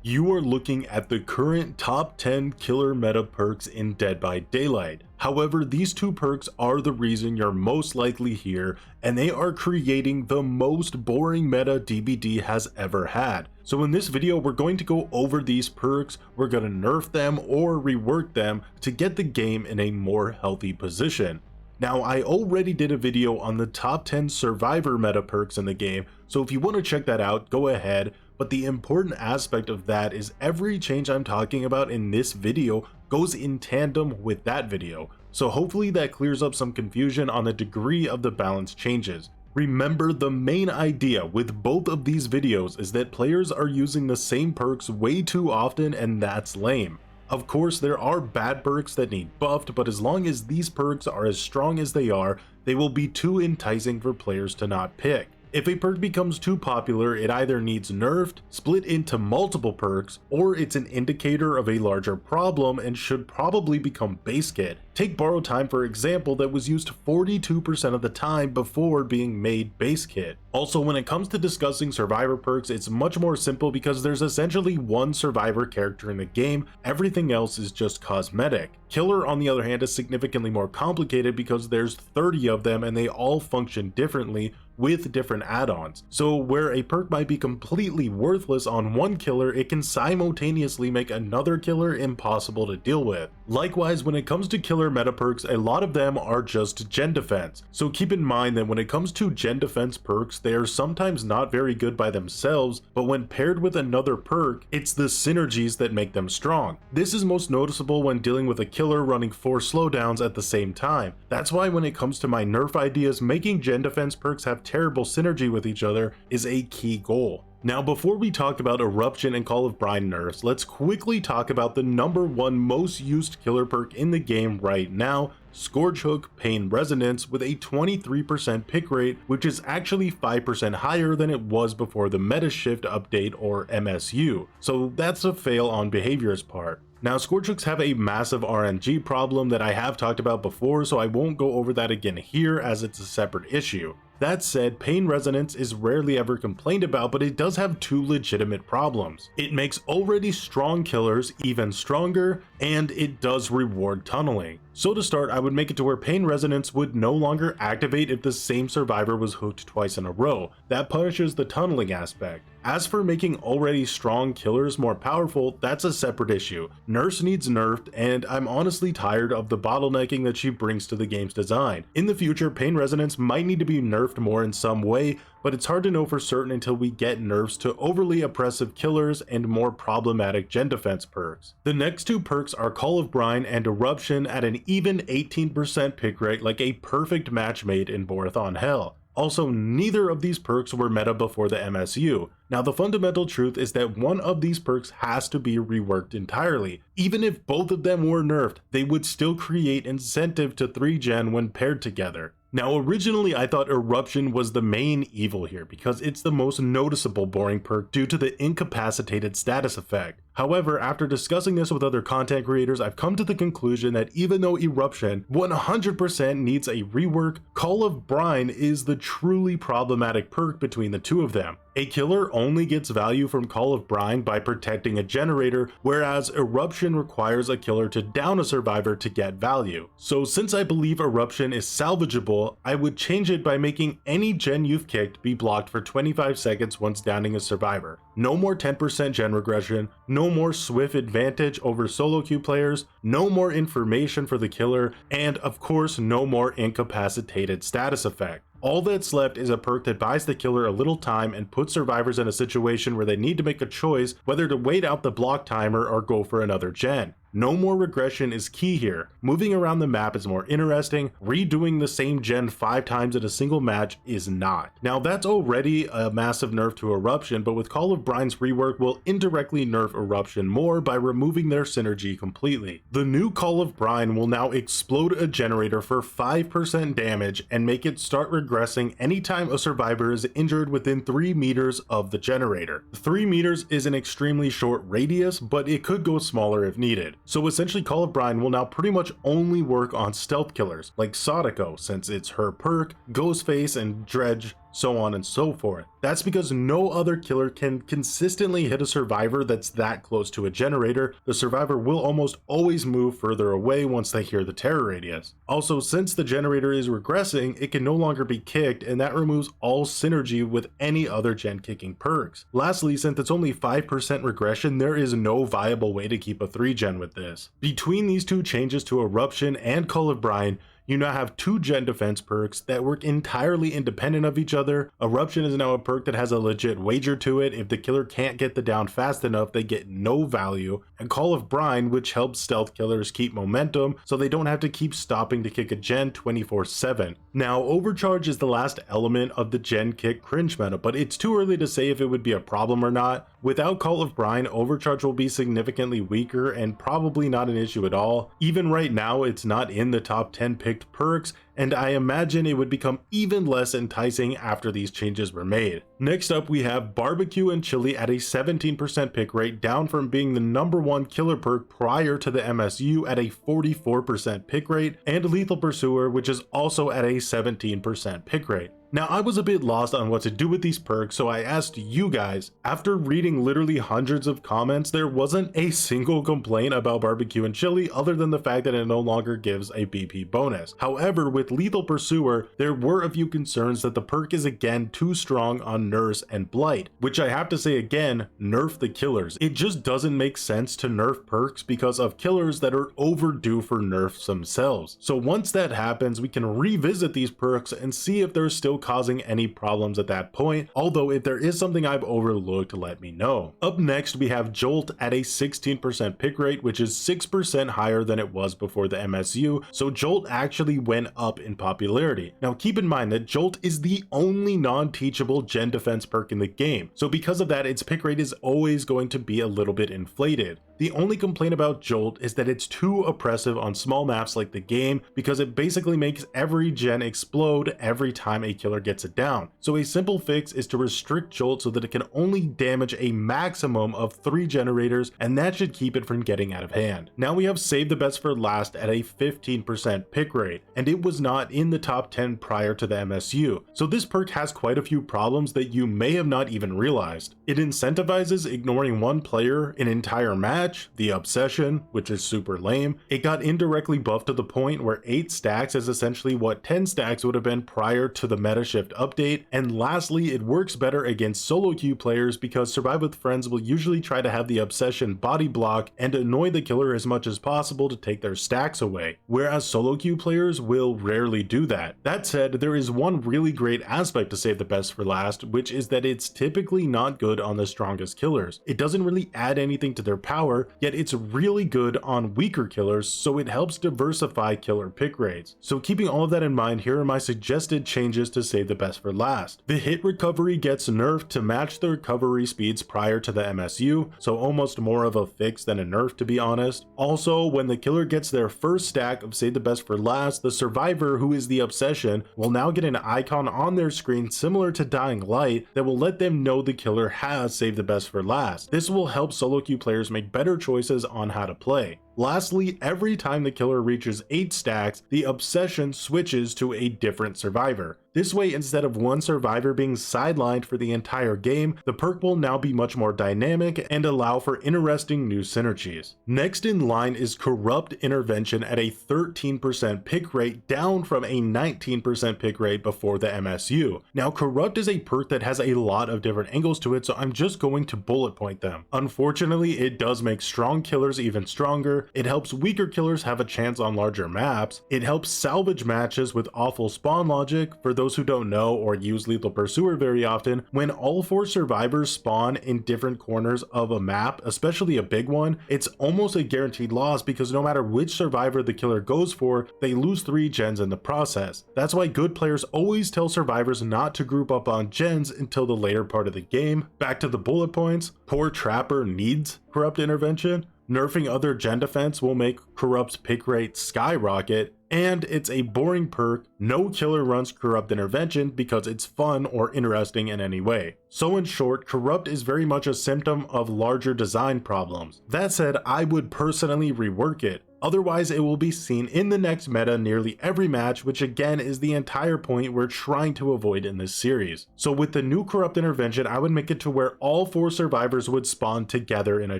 You are looking at the current top 10 killer meta perks in Dead by Daylight. However, these two perks are the reason you're most likely here, and they are creating the most boring meta DBD has ever had. So in this video, we're going to go over these perks, we're going to nerf them or rework them to get the game in a more healthy position. Now, I already did a video on the top 10 survivor meta perks in the game, so if you want to check that out, go ahead. But the important aspect of that is every change I'm talking about in this video goes in tandem with that video. So hopefully that clears up some confusion on the degree of the balance changes. Remember, the main idea with both of these videos is that players are using the same perks way too often, and that's lame. Of course, there are bad perks that need buffed, but as long as these perks are as strong as they are, they will be too enticing for players to not pick. If a perk becomes too popular, it either needs nerfed, split into multiple perks, or it's an indicator of a larger problem and should probably become base kit. Take Borrow Time for example, that was used 42% of the time before being made base kit. Also, when it comes to discussing survivor perks, it's much more simple because there's essentially one survivor character in the game, everything else is just cosmetic. Killer, on the other hand, is significantly more complicated because there's 30 of them and they all function differently with different add-ons. So where a perk might be completely worthless on one killer, it can simultaneously make another killer impossible to deal with. Likewise, when it comes to killer meta perks, a lot of them are just gen defense. So keep in mind that when it comes to gen defense perks, they are sometimes not very good by themselves, but when paired with another perk, it's the synergies that make them strong. This is most noticeable when dealing with a killer running 4 slowdowns at the same time. That's why when it comes to my nerf ideas, making gen defense perks have terrible synergy with each other is a key goal. Now, before we talk about Eruption and Call of Brine nerfs, let's quickly talk about the #1 most used killer perk in the game right now, Scourge Hook Pain Resonance, with a 23% pick rate, which is actually 5% higher than it was before the meta shift update or MSU. So that's a fail on behavior's part. Now, Scourge Hooks have a massive RNG problem that I have talked about before, so I won't go over that again here as it's a separate issue. That said, Pain Resonance is rarely ever complained about, but it does have two legitimate problems. It makes already strong killers even stronger, and it does reward tunneling. So to start, I would make it to where Pain Resonance would no longer activate if the same survivor was hooked twice in a row. That punishes the tunneling aspect. As for making already strong killers more powerful, that's a separate issue. Nurse needs nerfed, and I'm honestly tired of the bottlenecking that she brings to the game's design. In the future, Pain Resonance might need to be nerfed more in some way, but it's hard to know for certain until we get nerfs to overly oppressive killers and more problematic gen defense perks. The next two perks are Call of Brine and Eruption at an even 18% pick rate, like a perfect match made in Borathon Hell. Also, neither of these perks were meta before the MSU. Now, the fundamental truth is that one of these perks has to be reworked entirely. Even if both of them were nerfed, they would still create incentive to 3-gen when paired together. Now, originally I thought Eruption was the main evil here because it's the most noticeable boring perk due to the incapacitated status effect. However, after discussing this with other content creators, I've come to the conclusion that even though Eruption 100% needs a rework, Call of Brine is the truly problematic perk between the two of them. A killer only gets value from Call of Brine by protecting a generator, whereas Eruption requires a killer to down a survivor to get value. So since I believe Eruption is salvageable, I would change it by making any gen you've kicked be blocked for 25 seconds once downing a survivor. No more 10% gen regression, no more swift advantage over solo queue players, no more information for the killer, and of course no more incapacitated status effect. All that's left is a perk that buys the killer a little time and puts survivors in a situation where they need to make a choice whether to wait out the block timer or go for another gen. No more regression is key here. Moving around the map is more interesting. Redoing the same gen 5 times in a single match is not. Now, that's already a massive nerf to Eruption, but with Call of Brine's rework, we'll indirectly nerf Eruption more by removing their synergy completely. The new Call of Brine will now explode a generator for 5% damage and make it start regressing anytime a survivor is injured within 3 meters of the generator. 3 meters is an extremely short radius, but it could go smaller if needed. So essentially, Call of Brine will now pretty much only work on stealth killers like Sadako, since it's her perk, Ghostface and Dredge so on and so forth. That's because no other killer can consistently hit a survivor that's that close to a generator. The survivor will almost always move further away once they hear the terror radius. Also, since the generator is regressing, it can no longer be kicked, and that removes all synergy with any other gen kicking perks. Lastly, since it's only 5% regression, there is no viable way to keep a 3 gen with this. Between these two changes to Eruption and Call of Brine, you now have 2 gen defense perks that work entirely independent of each other. Eruption is now a perk that has a legit wager to it. If the killer can't get the down fast enough, they get no value. And Call of Brine, which helps stealth killers keep momentum so they don't have to keep stopping to kick a gen 24/7. Now, overcharge is the last element of the gen kick cringe meta, but it's too early to say if it would be a problem or not. Without Call of Brine, overcharge will be significantly weaker and probably not an issue at all. Even right now, it's not in the top 10 picked perks, and I imagine it would become even less enticing after these changes were made. Next up, we have Barbecue and Chili at a 17% pick rate, down from being the #1 killer perk prior to the MSU at a 44% pick rate, and Lethal Pursuer, which is also at a 17% pick rate. Now, I was a bit lost on what to do with these perks, so I asked you guys. After reading literally hundreds of comments, there wasn't a single complaint about Barbecue and Chili other than the fact that it no longer gives a BP bonus. However, with Lethal Pursuer, there were a few concerns that the perk is again too strong on Nurse and Blight, which I have to say again, nerf the killers. It just doesn't make sense to nerf perks because of killers that are overdue for nerfs themselves. So once that happens, we can revisit these perks and see if they're still causing any problems at that point, although if there is something I've overlooked, let me know. Up next, we have Jolt at a 16% pick rate, which is 6% higher than it was before the MSU, so Jolt actually went up in popularity. Now keep in mind that Jolt is the only non-teachable gen defense perk in the game, so because of that, its pick rate is always going to be a little bit inflated. The only complaint about Jolt is that it's too oppressive on small maps like the game because it basically makes every gen explode every time a killer gets it down. So a simple fix is to restrict Jolt so that it can only damage a maximum of 3 generators, and that should keep it from getting out of hand. Now we have Save the Best for Last at a 15% pick rate, and it was not in the top 10 prior to the MSU. So this perk has quite a few problems that you may have not even realized. It incentivizes ignoring one player an entire match, the obsession, which is super lame. It got indirectly buffed to the point where 8 stacks is essentially what 10 stacks would have been prior to the meta shift update, and lastly, it works better against solo queue players because Survive with Friends will usually try to have the obsession body block and annoy the killer as much as possible to take their stacks away, whereas solo queue players will rarely do that. That said, there is one really great aspect to Save the Best for Last, which is that it's typically not good on the strongest killers. It doesn't really add anything to their power, yet it's really good on weaker killers, so it helps diversify killer pick rates. So keeping all of that in mind, here are my suggested changes to Save the Best for Last. The hit recovery gets nerfed to match the recovery speeds prior to the MSU, so almost more of a fix than a nerf, to be honest. Also, when the killer gets their first stack of Save the Best for Last, the survivor, who is the obsession, will now get an icon on their screen similar to Dying Light that will let them know the killer has Saved the Best for Last. This will help solo queue players make better choices on how to play. Lastly, every time the killer reaches 8 stacks, the obsession switches to a different survivor. This way, instead of one survivor being sidelined for the entire game, the perk will now be much more dynamic and allow for interesting new synergies. Next in line is Corrupt Intervention at a 13% pick rate, down from a 19% pick rate before the MSU. Now, Corrupt is a perk that has a lot of different angles to it, so I'm just going to bullet point them. Unfortunately, it does make strong killers even stronger. It helps weaker killers have a chance on larger maps. It helps salvage matches with awful spawn logic. For those who don't know or use Lethal Pursuer very often, when all 4 survivors spawn in different corners of a map, especially a big one, it's almost a guaranteed loss because no matter which survivor the killer goes for, they lose 3 gens in the process. That's why good players always tell survivors not to group up on gens until the later part of the game. Back to the bullet points, poor Trapper needs Corrupt Intervention. Nerfing other gen defense will make Corrupt's pick rate skyrocket, and it's a boring perk, No killer runs Corrupt Intervention because it's fun or interesting in any way. So in short, Corrupt is very much a symptom of larger design problems. That said, I would personally rework it. Otherwise, it will be seen in the next meta nearly every match, which again is the entire point we're trying to avoid in this series. So with the new Corrupt Intervention, I would make it to where all 4 survivors would spawn together in a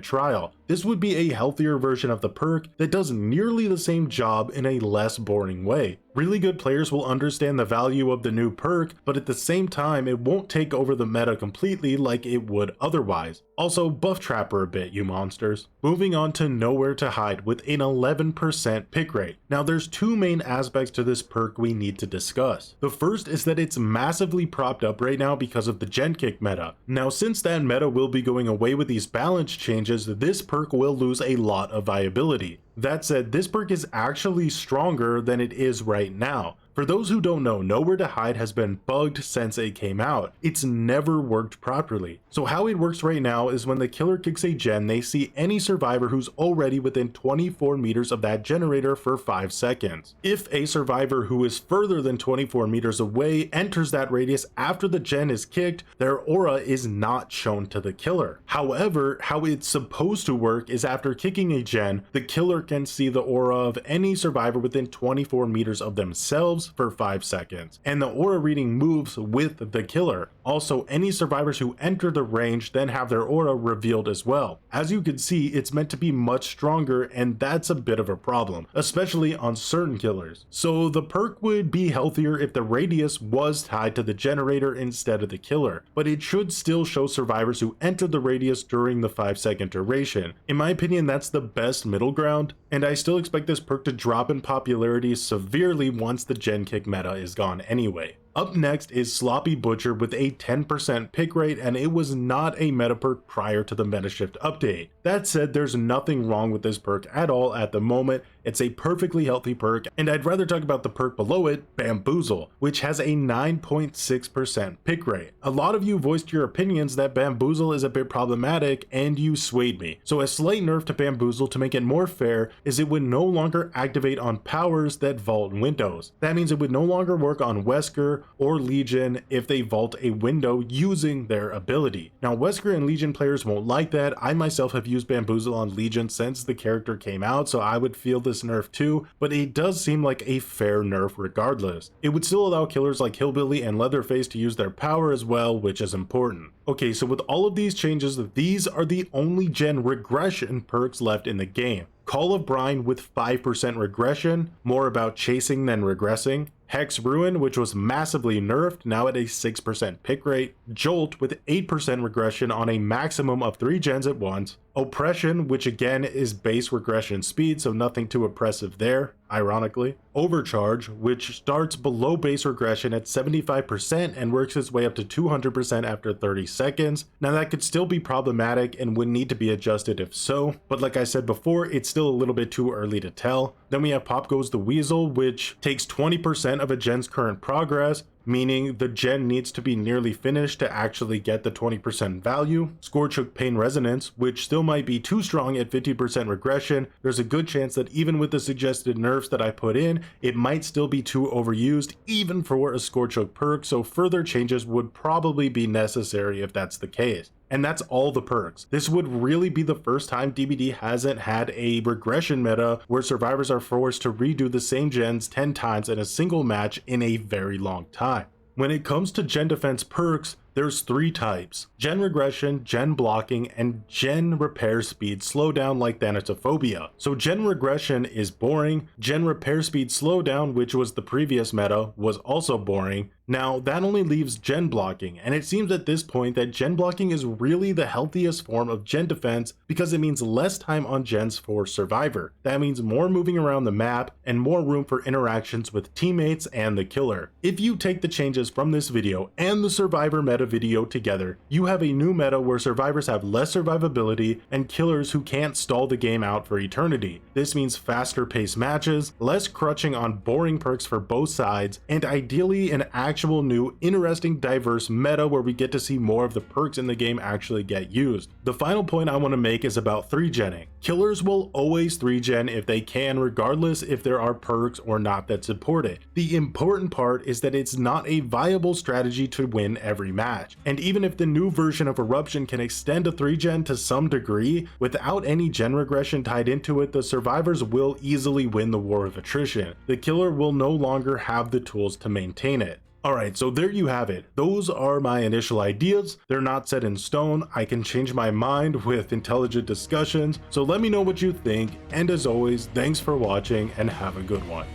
trial. This would be a healthier version of the perk that does nearly the same job in a less boring way. Really good players will understand the value of the new perk, but at the same time, it won't take over the meta completely like it would otherwise. Also, buff Trapper a bit, you monsters. Moving on to Nowhere to Hide with an 11% pick rate. Now there's 2 main aspects to this perk we need to discuss. The first is that it's massively propped up right now because of the gen kick meta. Now since that meta will be going away with these balance changes, this perk will lose a lot of viability. That said, this perk is actually stronger than it is right now. For those who don't know, Nowhere to Hide has been bugged since it came out. It's never worked properly. So how it works right now is when the killer kicks a gen, they see any survivor who's already within 24 meters of that generator for 5 seconds. If a survivor who is further than 24 meters away enters that radius after the gen is kicked, their aura is not shown to the killer. However, how it's supposed to work is after kicking a gen, the killer can see the aura of any survivor within 24 meters of themselves for 5 seconds, and the aura reading moves with the killer. Also, any survivors who enter the range then have their aura revealed as well. As you can see, it's meant to be much stronger, and that's a bit of a problem, especially on certain killers. So the perk would be healthier if the radius was tied to the generator instead of the killer, but it should still show survivors who entered the radius during the 5-second duration. In my opinion, that's the best middle ground, and I still expect this perk to drop in popularity severely once the gen kick meta is gone anyway. Up next is Sloppy Butcher with a 10% pick rate, and it was not a meta perk prior to the meta shift update. That said, there's nothing wrong with this perk at all at the moment. It's a perfectly healthy perk, and I'd rather talk about the perk below it, Bamboozle, which has a 9.6% pick rate. A lot of you voiced your opinions that Bamboozle is a bit problematic, and you swayed me. So a slight nerf to Bamboozle to make it more fair is it would no longer activate on powers that vault windows. That means it would no longer work on Wesker or Legion if they vault a window using their ability. Now Wesker and Legion players won't like that. I myself have used Bamboozle on Legion since the character came out, so I would feel this nerf too, but it does seem like a fair nerf regardless. It would still allow killers like Hillbilly and Leatherface to use their power as well, which is important. Okay, so with all of these changes, these are the only gen regression perks left in the game. Call of Brine with 5% regression, more about chasing than regressing. Hex Ruin, which was massively nerfed, now at a 6% pick rate. Jolt with 8% regression on a maximum of 3 gens at once. Oppression, which again is base regression speed, so nothing too oppressive there, ironically. Overcharge, which starts below base regression at 75% and works its way up to 200% after 30 seconds. Now that could still be problematic and would need to be adjusted if so, but like I said before, it's still a little bit too early to tell. Then we have Pop Goes the Weasel, which takes 20% of a gen's current progress, meaning the gen needs to be nearly finished to actually get the 20% value. Scourge Hook Pain Resonance, which still might be too strong at 50% regression. There's a good chance that even with the suggested nerfs that I put in, it might still be too overused even for a Scourge Hook perk, so further changes would probably be necessary if that's the case. And that's all the perks. This would really be the first time DBD hasn't had a regression meta where survivors are forced to redo the same gens 10 times in a single match in a very long time. When it comes to gen defense perks, there's 3 types: gen regression, gen blocking, and gen repair speed slowdown like Thanatophobia. So gen regression is boring, gen repair speed slowdown, which was the previous meta, was also boring. Now that only leaves gen blocking, and it seems at this point that gen blocking is really the healthiest form of gen defense because it means less time on gens for survivor. That means more moving around the map and more room for interactions with teammates and the killer. If you take the changes from this video and the survivor meta meta video together, you have a new meta where survivors have less survivability and killers who can't stall the game out for eternity. This means faster paced matches, less crutching on boring perks for both sides, and ideally an actual new, interesting, diverse meta where we get to see more of the perks in the game actually get used. The final point I want to make is about 3-genning. Killers will always 3-gen if they can, regardless if there are perks or not that support it. The important part is that it's not a viable strategy to win every match. And even if the new version of Eruption can extend a 3-gen to some degree, without any gen regression tied into it, the survivors will easily win the war of attrition. The killer will no longer have the tools to maintain it. Alright, so there you have it. Those are my initial ideas. They're not set in stone. I can change my mind with intelligent discussions. So let me know what you think. And as always, thanks for watching and have a good one.